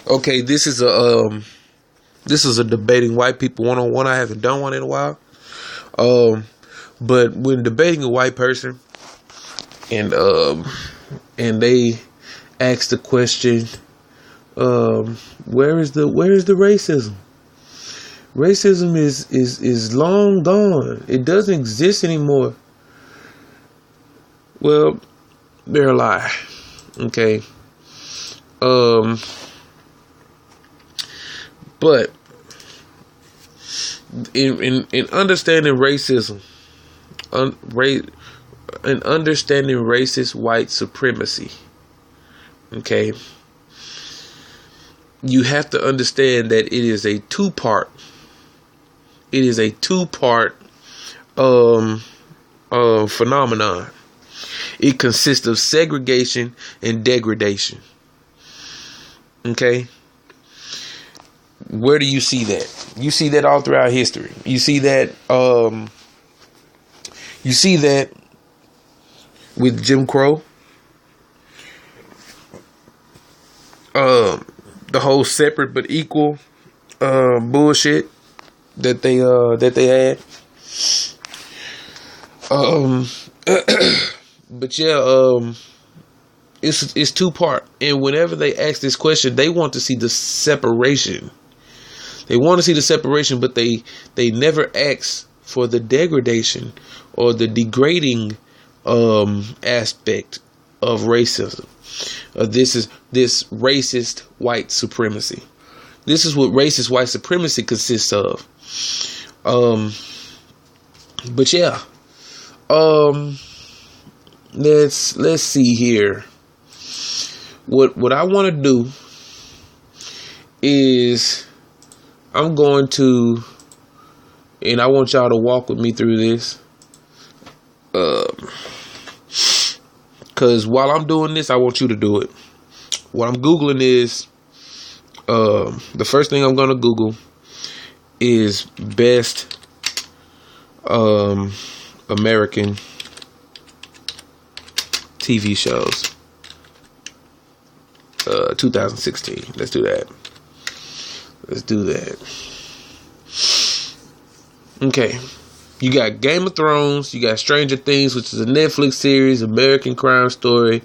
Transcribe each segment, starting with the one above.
Okay, this is a debating white people 101. I haven't done one in a while. Um, but when debating a white person and they ask the question, where is the racism? Racism is long gone. It doesn't exist anymore. Well, they're a lie. Okay. But in understanding racism, in understanding racist white supremacy, okay, you have to understand that it is a two-part. It is a two-part phenomenon. It consists of segregation and degradation. Okay? Where do you see that? You see that all throughout history. You see that with Jim Crow. The whole separate but equal bullshit that they had. But yeah, it's two part. And whenever they ask this question, they want to see the separation. They want to see the separation, but they never ask for the degradation or the degrading aspect of racism. This racist white supremacy. This is what racist white supremacy consists of. But yeah. Let's see here. What I want to do is I'm going to, and I want y'all to walk with me through this. Because while I'm doing this, I want you to do it. What I'm Googling is, the first thing I'm going to Google is best American TV shows. 2016. Let's do that. Okay. You got Game of Thrones. You got Stranger Things, which is a Netflix series. American Crime Story,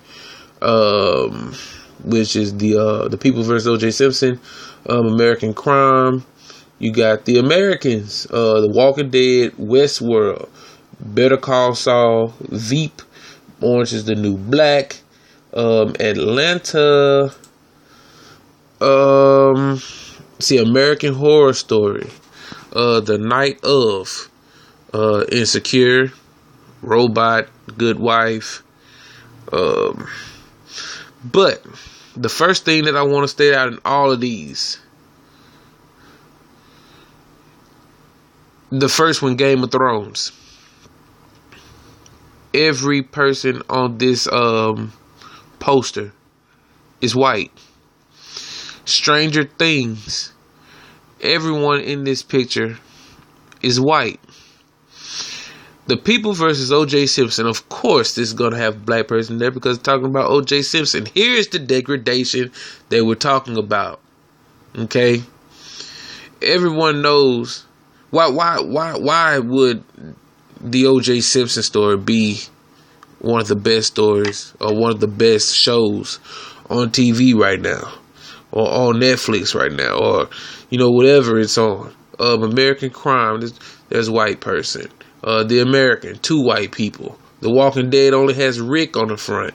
which is the People versus O.J. Simpson. American Crime. You got The Americans. The Walking Dead. Westworld. Better Call Saul. Veep. Orange is the New Black. Atlanta. American Horror Story. The Night of. Insecure. Robot. Good Wife. But the first thing that I want to state out in all of these, the first one, Game of Thrones. Every person on this poster is white. Stranger Things. Everyone in this picture is white. The People versus O.J. Simpson. Of course, this is going to have a black person there because it's talking about O.J. Simpson. Here's the degradation that we're talking about. Okay? Everyone knows. Why would the O.J. Simpson story be one of the best stories or one of the best shows on TV right now or on Netflix right now or, whatever it's on? American Crime, there's a white person. The American, 2 white people. The Walking Dead only has Rick on the front.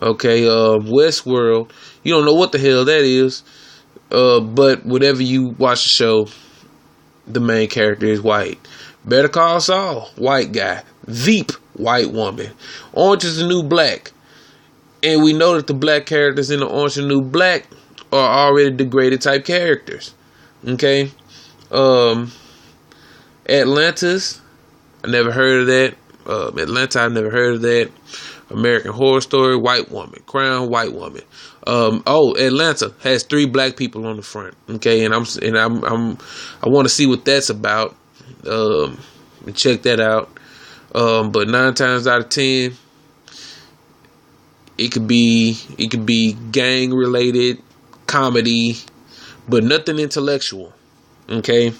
Okay, Westworld, you don't know what the hell that is. But whenever you watch the show, the main character is white. Better Call Saul, white guy. Veep, white woman. Orange is the New Black. And we know that the black characters in the Orange is the New Black are already degraded type characters. Okay? Atlantis, I never heard of that. Atlanta, I never heard of that. American Horror Story, white woman. Crown, white woman. Atlanta has 3 black people on the front. Okay, and I want to see what that's about. And check that out. But 9 times out of 10, it could be gang related, comedy, but nothing intellectual. Okay,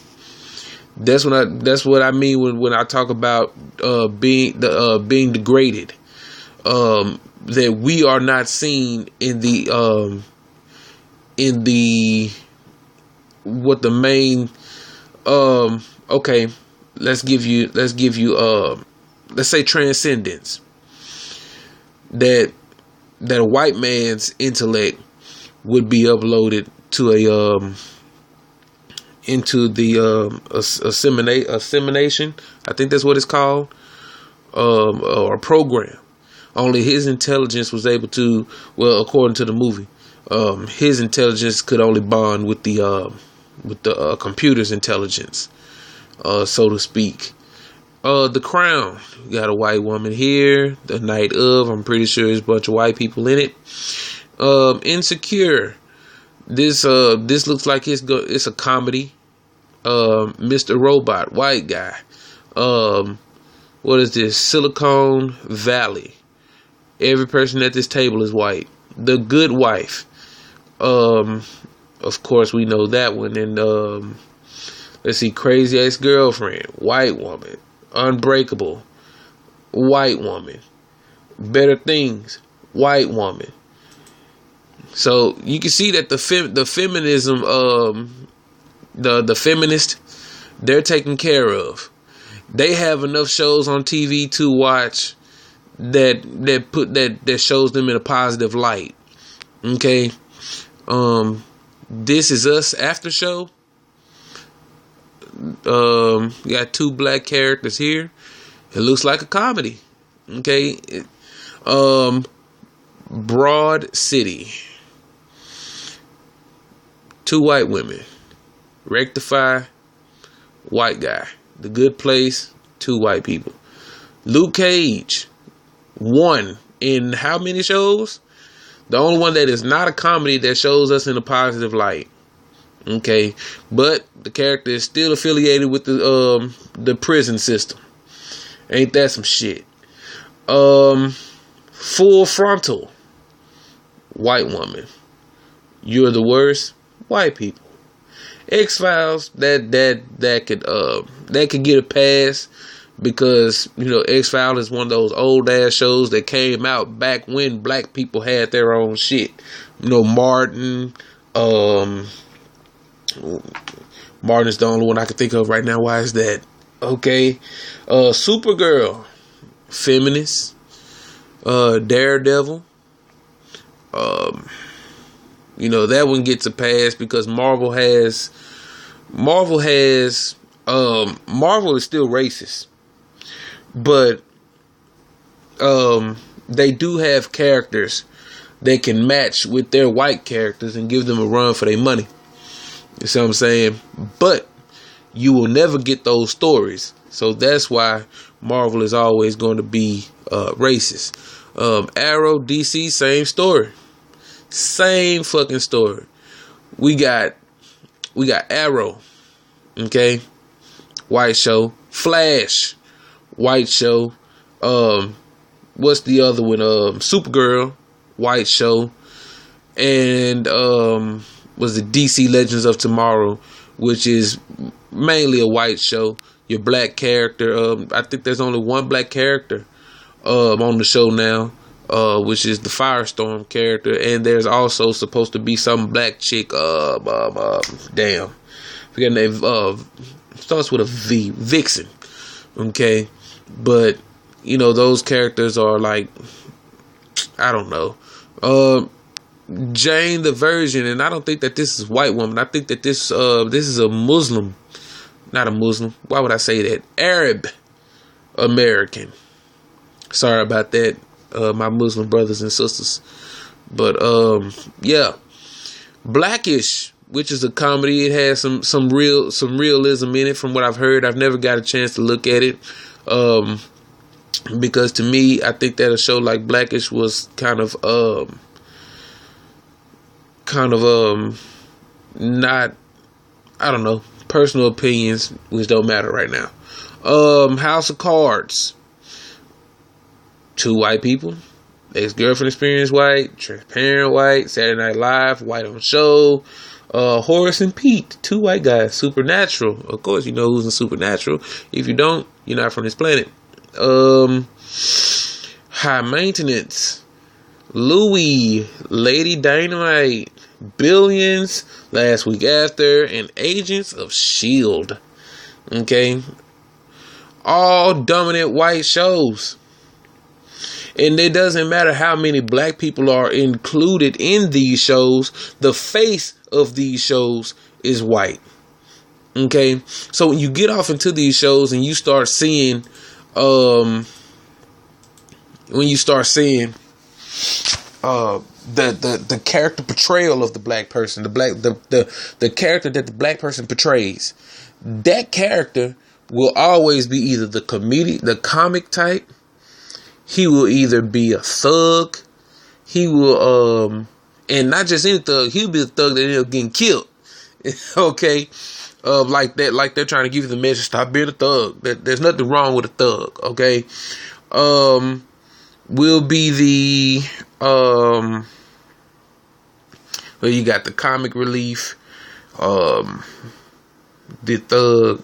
that's what I mean when I talk about being degraded. That we are not seen in the what the main okay, let's say transcendence. That a white man's intellect would be uploaded to into the assimilation. I think that's what it's called, or a program. Only his intelligence was able to, well, according to the movie, his intelligence could only bond with the computer's intelligence, so to speak. The Crown, you got a white woman here. The Night of, I'm pretty sure there's a bunch of white people in it. Insecure, this looks like it's a comedy. Mr. Robot, white guy. What is this? Silicon Valley. Every person at this table is white. The Good Wife. Of course we know that one. And let's see, Crazy Ex-Girlfriend, white woman. Unbreakable, white woman. Better Things, white woman. So you can see that the feminism, the feminist, they're taken care of. They have enough shows on TV to watch that shows them in a positive light. Okay, This Is Us after show. You got two black characters here. It looks like a comedy. Okay, Broad City. Two white women. Rectify, white guy. The Good Place, two white people. Luke Cage, one in how many shows? The only one that is not a comedy that shows us in a positive light. Okay, but the character is still affiliated with the prison system. Ain't that some shit? Full Frontal, white woman. You're the Worst, white people. X-Files, that could get a pass because, you know, X-Files is one of those old ass shows that came out back when black people had their own shit. You know, Martin, Martin's the only one I can think of right now. Why is that? Okay. Supergirl, feminist. Daredevil. You know, that one gets a pass because Marvel is still racist. But they do have characters that can match with their white characters and give them a run for their money. You see what I'm saying? But you will never get those stories. So that's why Marvel is always going to be racist. Arrow, DC, same story. Same fucking story. We got Arrow, okay, white show. Flash, white show. What's the other one? Supergirl, white show. And was the DC Legends of Tomorrow, which is mainly a white show. Your black character. I think there's only one black character on the show now. Which is the Firestorm character, and there's also supposed to be some black chick. Damn, forget the name. Starts with a V. Vixen. Okay, but you know those characters are like, I don't know. Jane the Virgin, and I don't think that this is a white woman. I think that this is a Muslim, not a Muslim. Why would I say that? Arab American. Sorry about that. My Muslim brothers and sisters. But yeah, Blackish, which is a comedy. It has some realism in it from what I've heard. I've never got a chance to look at it because to me, I think that a show like Blackish was kind of not, I don't know, personal opinions which don't matter right now. House of Cards, two white people. Ex-Girlfriend Experience white, Transparent white, Saturday Night Live white on show, Horace and Pete, 2 white guys, Supernatural, of course you know who's in Supernatural. If you don't, you're not from this planet. High Maintenance, Louie, Lady Dynamite, Billions, Last Week After, and Agents of S.H.I.E.L.D. Okay, all dominant white shows. And it doesn't matter how many black people are included in these shows, the face of these shows is white. Okay, so when you get off into these shows and you start seeing, the character portrayal of the black person, the character that the black person portrays, that character will always be either the comic type. He will either be a thug. He will, and not just any thug. He'll be a thug that ended up getting killed. Okay, like that. Like they're trying to give you the message: stop being a thug. There's nothing wrong with a thug. Okay, will be the well, you got the comic relief, the thug,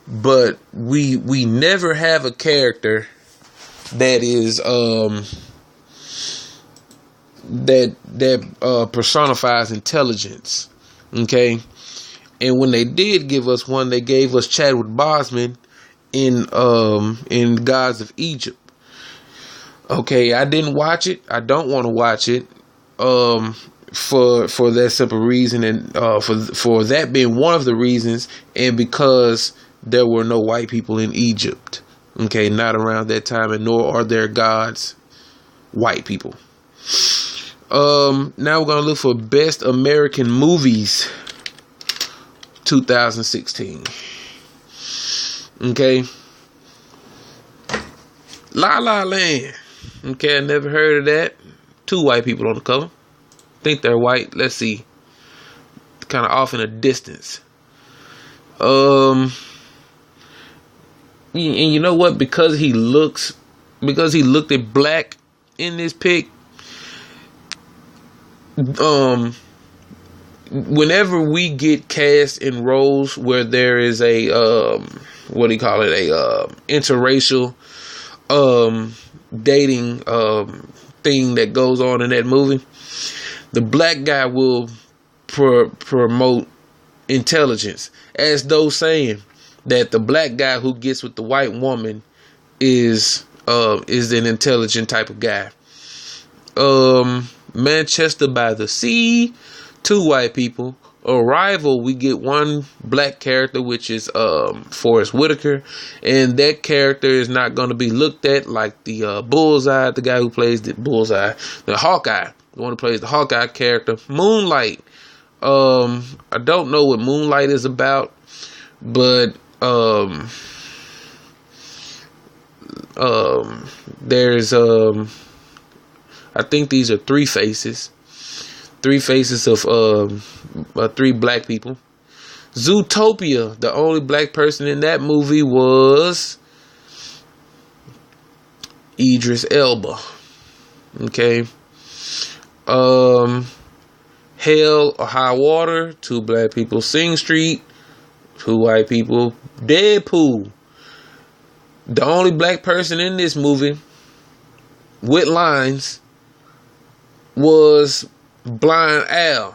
but we never have a character that is that personifies intelligence. Okay, and when they did give us one, they gave us Chadwick Boseman in Gods of Egypt. Okay, I didn't watch it. I don't want to watch it. For that simple reason, and for that being one of the reasons, and because there were no white people in Egypt. Okay, not around that time, and nor are their gods white people. Now we're gonna look for Best American Movies 2016. Okay, La La Land. Okay, I never heard of that. 2 white people on the cover. Think they're white. Let's see. Kind of off in a distance. And you know what? Because he looked at black in this pic. Whenever we get cast in roles where there is a interracial dating thing that goes on in that movie, the black guy will promote intelligence, as though saying that the black guy who gets with the white woman is an intelligent type of guy. Manchester by the Sea, 2 white people. Arrival, we get 1 black character, which is Forrest Whitaker, and that character is not going to be looked at like the Bullseye, the guy who plays the Bullseye, the Hawkeye, the one who plays the Hawkeye character. Moonlight, I don't know what Moonlight is about, but there's I think these are 3 faces. 3 faces of 3 black people. Zootopia, the only black person in that movie was Idris Elba. Okay. Hell or High Water, 2 black people. Sing Street, 2 white people. Deadpool, the only black person in this movie with lines was Blind Al.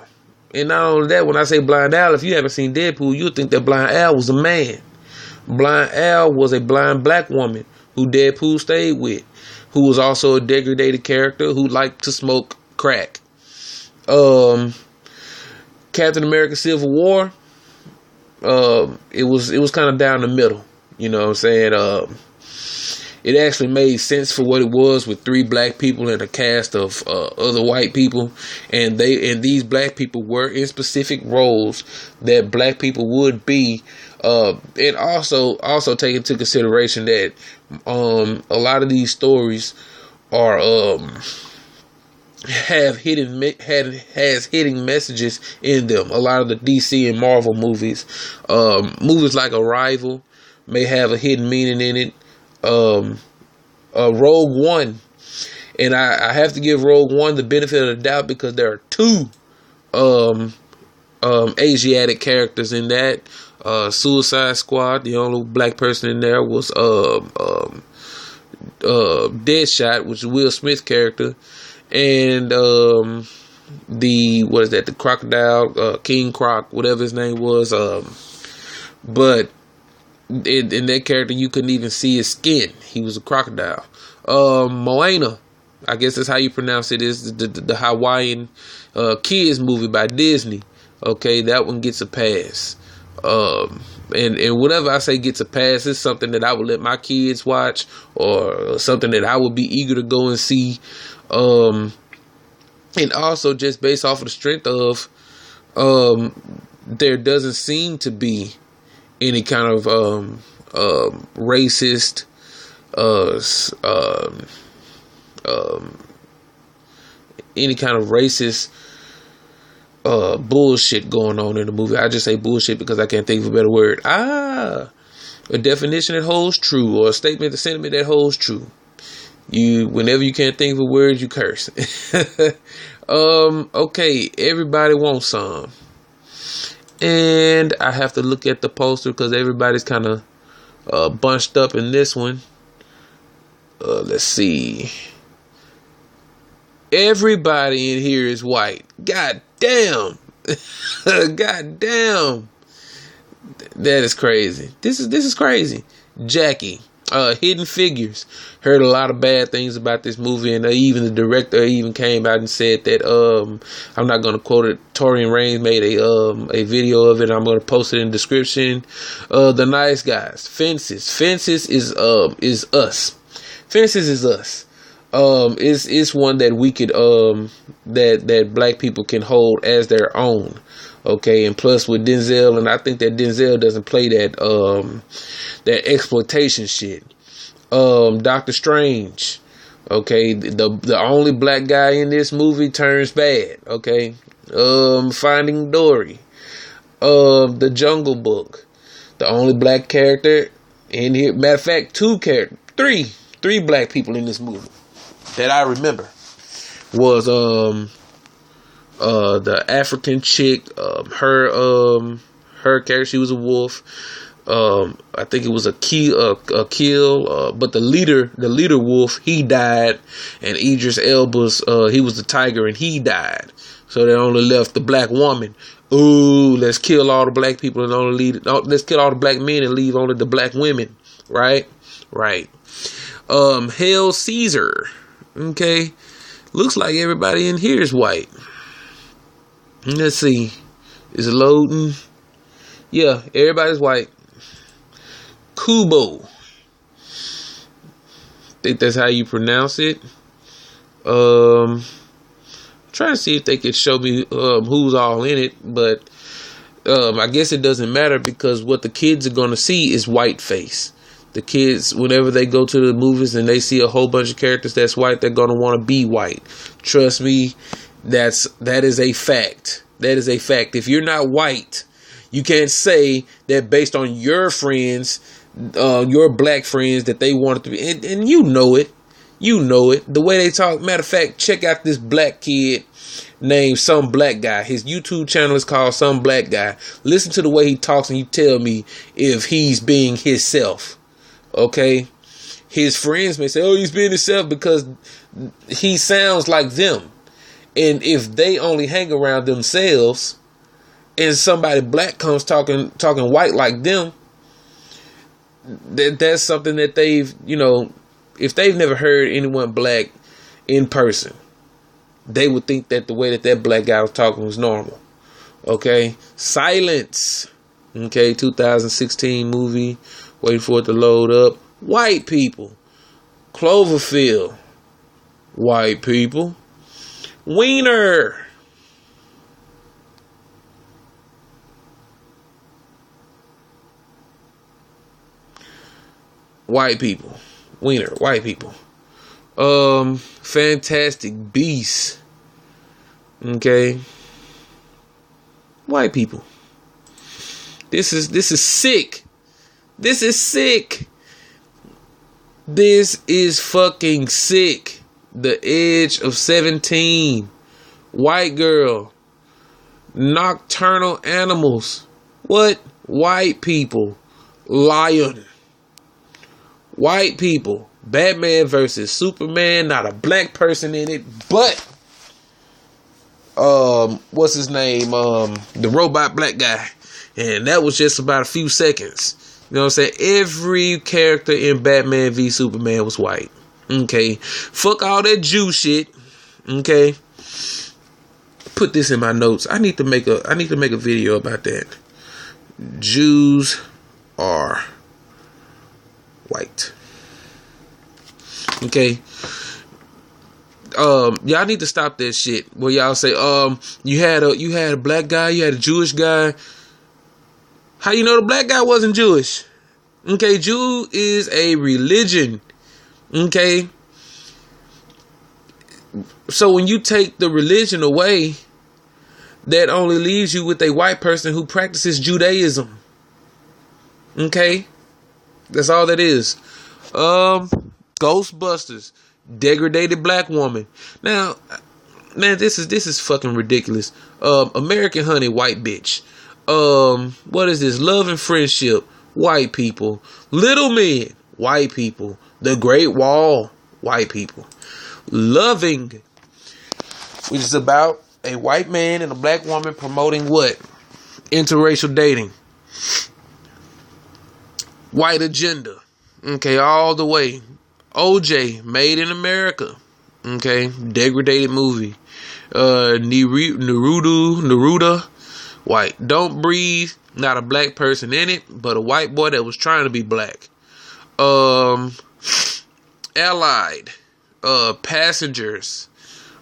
And not only that, when I say Blind Al, if you haven't seen Deadpool, you'll think that Blind Al was a man. Blind Al was a blind black woman who Deadpool stayed with, who was also a degraded character who liked to smoke crack. Captain America Civil War, it was kind of down the middle. You know what I'm saying? It actually made sense for what it was, with 3 black people and a cast of other white people, and these black people were in specific roles that black people would be, and also take into consideration that a lot of these stories are has hidden messages in them. A lot of the DC and Marvel movies like Arrival may have a hidden meaning in it. Rogue One And I have to give Rogue One the benefit of the doubt because there are two Asiatic characters in that. Suicide Squad, the only black person in there was Deadshot, which is Will Smith's character, and the crocodile, King Croc, whatever his name was. But in that character, you couldn't even see his skin. He was a crocodile. Moana, I guess that's how you pronounce it, is the Hawaiian kids movie by Disney. Okay, that one gets a pass. And whatever I say gets a pass is something that I would let my kids watch, or something that I would be eager to go and see. And also just based off of the strength of, there doesn't seem to be any kind of racist, any kind of racist bullshit going on in the movie. I just say bullshit because I can't think of a better word. A definition that holds true, or a statement, a sentiment that holds true. Whenever you can't think of a word, you curse. Okay, everybody wants some. And I have to look at the poster because everybody's kind of bunched up in this one. Let's see. Everybody in here is white. God damn. God damn. That is crazy. This is crazy. Jackie. Hidden Figures. Heard a lot of bad things about this movie, and even the director even came out and said that I'm not gonna quote it. Torian Raines made a video of it. I'm gonna post it in the description. The Nice Guys. Fences. Fences is us. Fences is us. It's one that we could that black people can hold as their own. Okay, and plus with Denzel, and I think that Denzel doesn't play that exploitation shit. Doctor Strange. Okay, the only black guy in this movie turns bad. Okay. Finding Dory. The Jungle Book. The only black character in here. Matter of fact, three black people in this movie that I remember was the African chick, her character, she was a wolf. I think it was a kill, but the leader wolf, he died, and Idris Elba's, he was the tiger and he died. So they only left the black woman. Ooh, let's kill all the black people and let's kill all the black men and leave only the black women. Right. Hail Caesar. Okay. Looks like everybody in here is white. Let's see. Is it loading? Yeah, everybody's white. Kubo. Think that's how you pronounce it. Trying to see if they could show me who's all in it, but I guess it doesn't matter because what the kids are going to see is white face. The kids, whenever they go to the movies and they see a whole bunch of characters that's white, they're going to want to be white. Trust me, that is a fact. That is a fact. If you're not white, you can't say that based on your friends, your black friends, that they want it to be. And you know it. You know it. The way they talk. Matter of fact, check out this black kid named Some Black Guy. His YouTube channel is called Some Black Guy. Listen to the way he talks and you tell me if he's being himself. Okay? His friends may say, oh, he's being himself because he sounds like them. And if they only hang around themselves and somebody black comes talking white like them, that's something that they've, if they've never heard anyone black in person, they would think that the way that black guy was talking was normal. Okay. Silence. Okay. 2016 movie. Waiting for it to load up. White people. Cloverfield. White people. Wiener. White people. Wiener. White people. Fantastic Beasts. Okay. White people. This is sick. This is sick. This is fucking sick. The Edge of 17. White girl. Nocturnal Animals. What? White people. Lion. White people. Batman versus Superman. Not a black person in it, but what's his name? The robot black guy. And that was just about a few seconds. You know what I'm saying? Every character in Batman v Superman was white. Okay. Fuck all that Jew shit. Okay. Put this in my notes. I need to make a video about that. Jews are white. Okay. Y'all need to stop that shit where y'all say, you had a black guy, you had a Jewish guy. How you know the black guy wasn't Jewish? Okay, Jew is a religion. Okay. So when you take the religion away, that only leaves you with a white person who practices Judaism. Okay? That's all that is. Ghostbusters. Degraded black woman. Now, man, this is fucking ridiculous. American Honey, white bitch. What is this? Love and Friendship, white people. Little Men, white people. The Great Wall, white people. Loving, which is about a white man and a black woman promoting what? Interracial dating. White agenda. Okay, all the way. OJ, Made in America. Okay, degraded movie. Neruda, white. Don't Breathe, not a black person in it, but a white boy that was trying to be black. Allied, Passengers,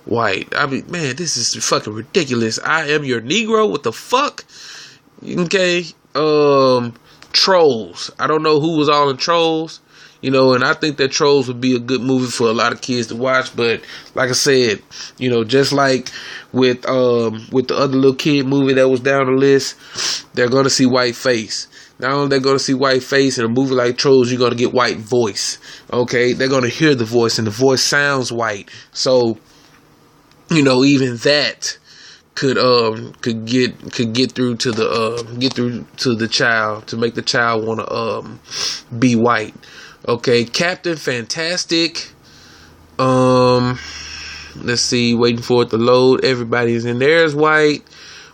white. I mean, man, this is fucking ridiculous. I Am Your Negro. What the fuck? Okay. Trolls. I don't know who was all in Trolls. You know, and I think that Trolls would be a good movie for a lot of kids to watch. But like I said, you know, just like with the other little kid movie that was down the list, they're gonna see white face. Not only they're gonna see white face in a movie like Trolls, you're gonna get white voice. Okay, they're gonna hear the voice, and the voice sounds white. So, you know, even that could get through to the child, to make the child want to be white. Okay, Captain Fantastic. Let's see, waiting for it to load. Everybody's in there is white.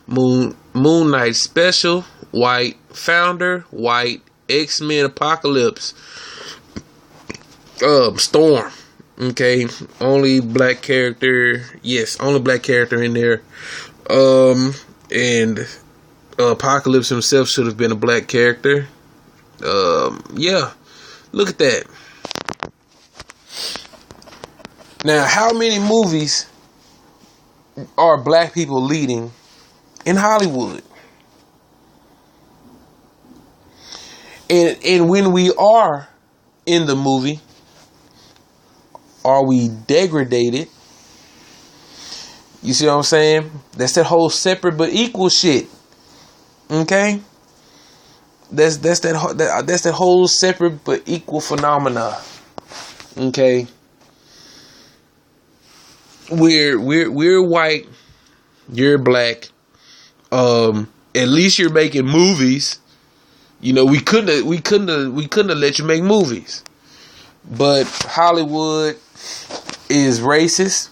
Moon Knight Special, white. Founder, white. X-Men Apocalypse. Storm. Okay, only black character. Yes, only black character in there. And Apocalypse himself should have been a black character. Yeah. Look at that. Now, how many movies are black people leading in Hollywood? And when we are in the movie, are we degraded? You see what I'm saying? That's that whole separate but equal shit. Okay? That's that whole separate but equal phenomena. Okay? We're white, you're black. At least you're making movies. You know, we couldn't have let you make movies. But Hollywood is racist.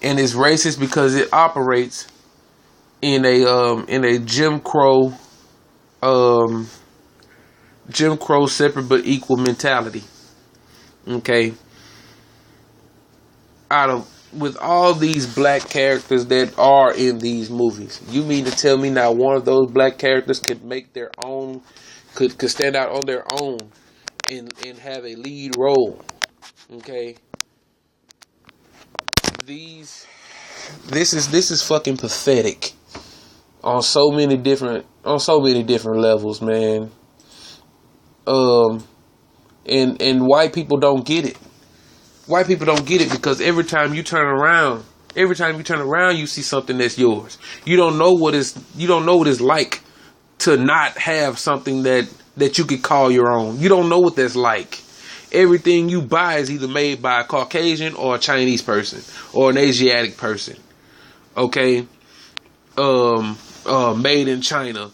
And it's racist because it operates in a Jim Crow separate but equal mentality. Okay. With all these black characters that are in these movies, you mean to tell me not one of those black characters could make their own, could stand out on their own and have a lead role? Okay. This is fucking pathetic on so many different levels, man. And white people don't get it. White people don't get it because every time you turn around, you see something that's yours. You don't know what it's like to not have something that you could call your own. You don't know what that's like. Everything you buy is either made by a Caucasian or a Chinese person or an Asiatic person. Okay, made in China,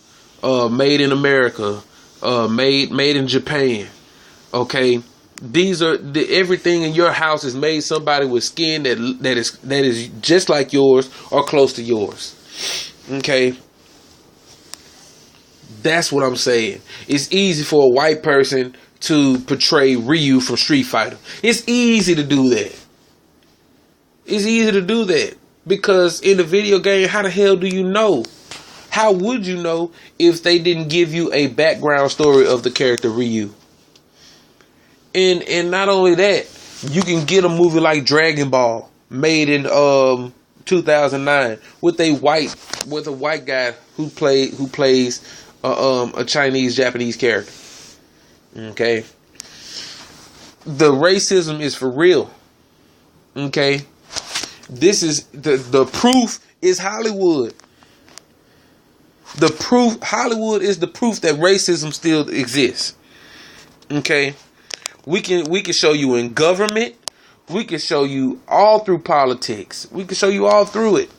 made in America, made in Japan. Okay, these are everything in your house is made somebody with skin that is just like yours or close to yours. Okay, that's what I'm saying. It's easy for a white person to portray Ryu from Street Fighter. It's easy to do that. It's easy to do that because in the video game, how the hell do you know? How would you know if they didn't give you a background story of the character Ryu? And not only that, you can get a movie like Dragon Ball made in 2009 with a white guy who plays a Chinese Japanese character. Okay, the racism is for real. Okay, this is the proof is Hollywood. Hollywood is the proof that racism still exists. Okay, we can show you in government. We can show you all through politics. We can show you all through it.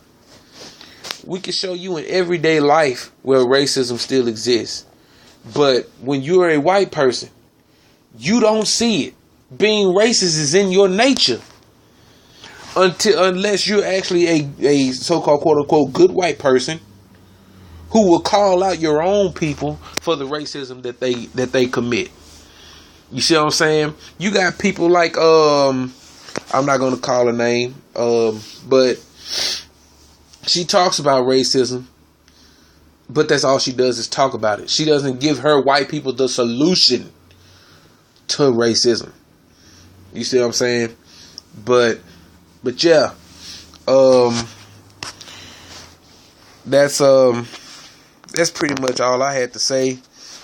We can show you in everyday life where racism still exists. But when you're a white person, you don't see it. Being racist is in your nature. Unless you're actually a so-called quote-unquote good white person who will call out your own people for the racism that they commit. You see what I'm saying? You got people like I'm not gonna call her name, but she talks about racism, but that's all she does is talk about it. She doesn't give her white people the solution to racism. You see what I'm saying? But yeah, that's pretty much all I had to say.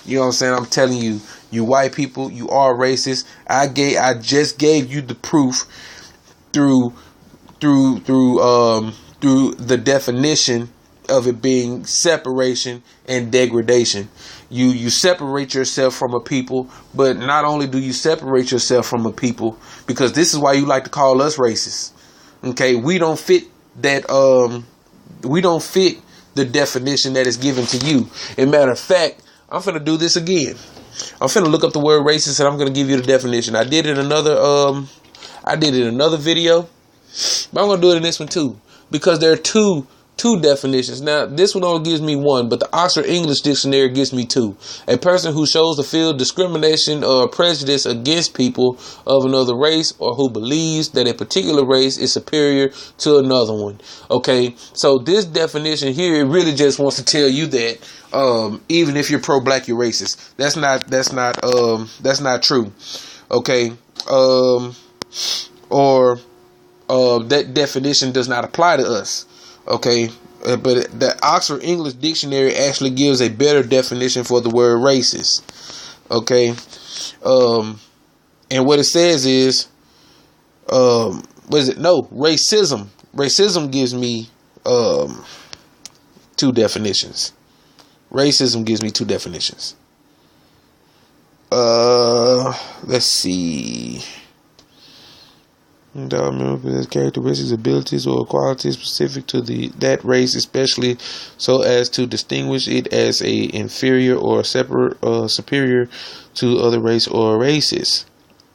You know what I'm saying? I'm telling you, you white people, you are racist. I just gave you the proof through the definition of it being separation and degradation. You separate yourself from a people, but not only do you separate yourself from a people, because this is why you like to call us racist. Okay, we don't fit that. We don't fit the definition that is given to you. As a matter of fact, I'm finna do this again. I'm finna look up the word racist and I'm gonna give you the definition. I did it in another video, but I'm gonna do it in this one too, because there are two definitions. Now, this one only gives me one, but the Oxford English Dictionary gives me two. A person who shows to feel discrimination or prejudice against people of another race, or who believes that a particular race is superior to another one. Okay, so this definition here, it really just wants to tell you that even if you're pro-black, you're racist. That's not true. Okay, that definition does not apply to us. Okay, but the Oxford English Dictionary actually gives a better definition for the word racist. Okay, and what it says is, what is it? No, racism. Racism gives me two definitions. Racism gives me two definitions. Let's see. Characteristics, abilities, or qualities specific to that race, especially so as to distinguish it as a inferior or superior to other race or races.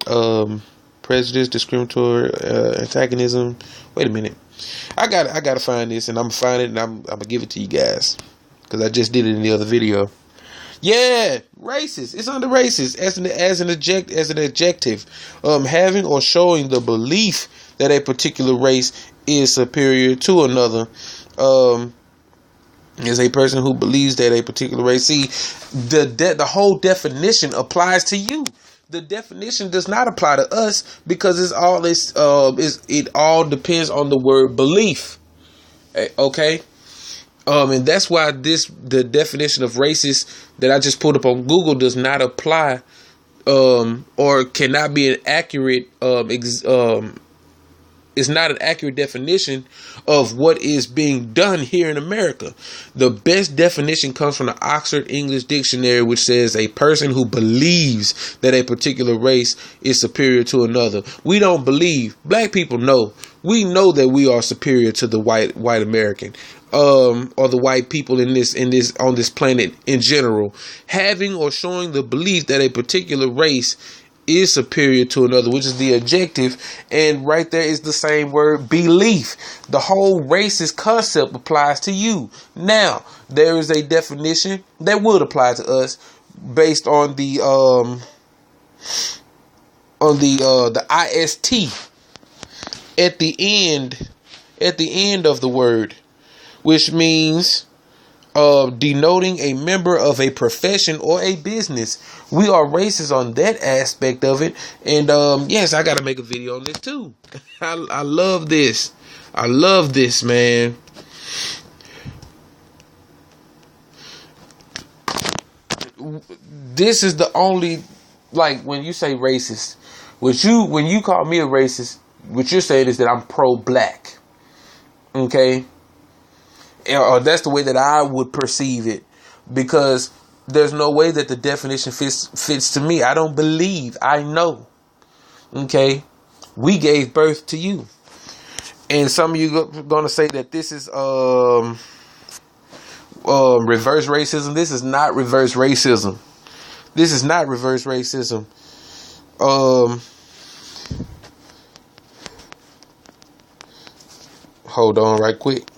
Prejudice, discriminatory, antagonism. Wait a minute, I gotta find this, and I'm gonna find it, and I'm gonna give it to you guys because I just did it in the other video. Yeah, racist. It's under racist as an adjective, having or showing the belief that a particular race is superior to another. Is a person who believes that a particular race. See, the whole definition applies to you. The definition does not apply to us because it all depends on the word belief. Okay. And that's why the definition of racist that I just pulled up on Google does not apply, or cannot be an accurate is not an accurate definition of what is being done here in America. The best definition comes from the Oxford English Dictionary, which says a person who believes that a particular race is superior to another. We don't believe. Black people know. We know that we are superior to the white American, or the white people on this planet in general. Having or showing the belief that a particular race is superior to another, which is the adjective, and right there is the same word, belief. The whole racist concept applies to you. Now, there is a definition that would apply to us based on the IST at the end of the word, which means denoting a member of a profession or a business. We are racist on that aspect of it. And yes, I gotta make a video on this too. I love this. I love this, man. This is the only, like, when you say racist, when you call me a racist, what you're saying is that I'm pro-black. Okay? Or that's the way that I would perceive it, because there's no way that the definition fits to me. I don't believe. I know. Okay? We gave birth to you. And some of you are going to say that this is reverse racism. This is not reverse racism. This is not reverse racism. Hold on right quick.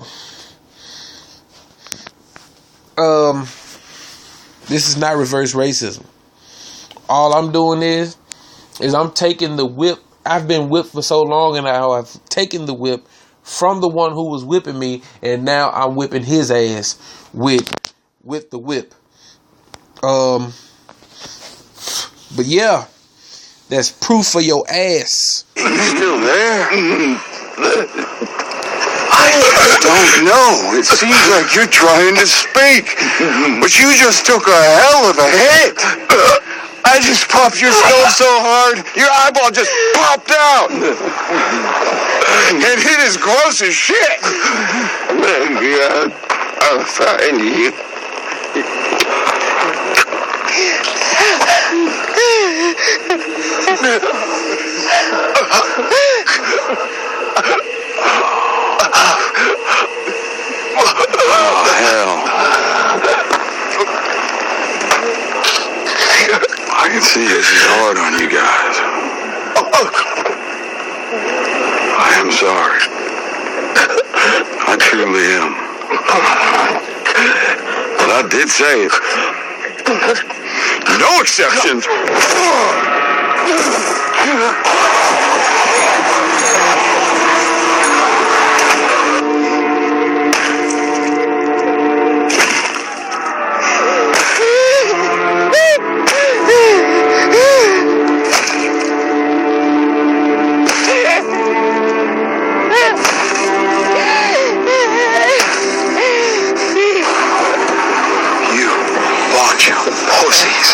This is not reverse racism. All I'm doing is I'm taking the whip. I've been whipped for so long, and I've taken the whip from the one who was whipping me, and now I'm whipping his ass with the whip. But yeah, that's proof for your ass. You still there? I don't know. It seems like you're trying to speak, but you just took a hell of a hit. I just popped your skull so hard, your eyeball just popped out. And it is gross as shit. God, I'll find you. Oh, hell. I can see this is hard on you guys. I am sorry. I truly am. But I did say it. No exceptions. You bunch of pussies.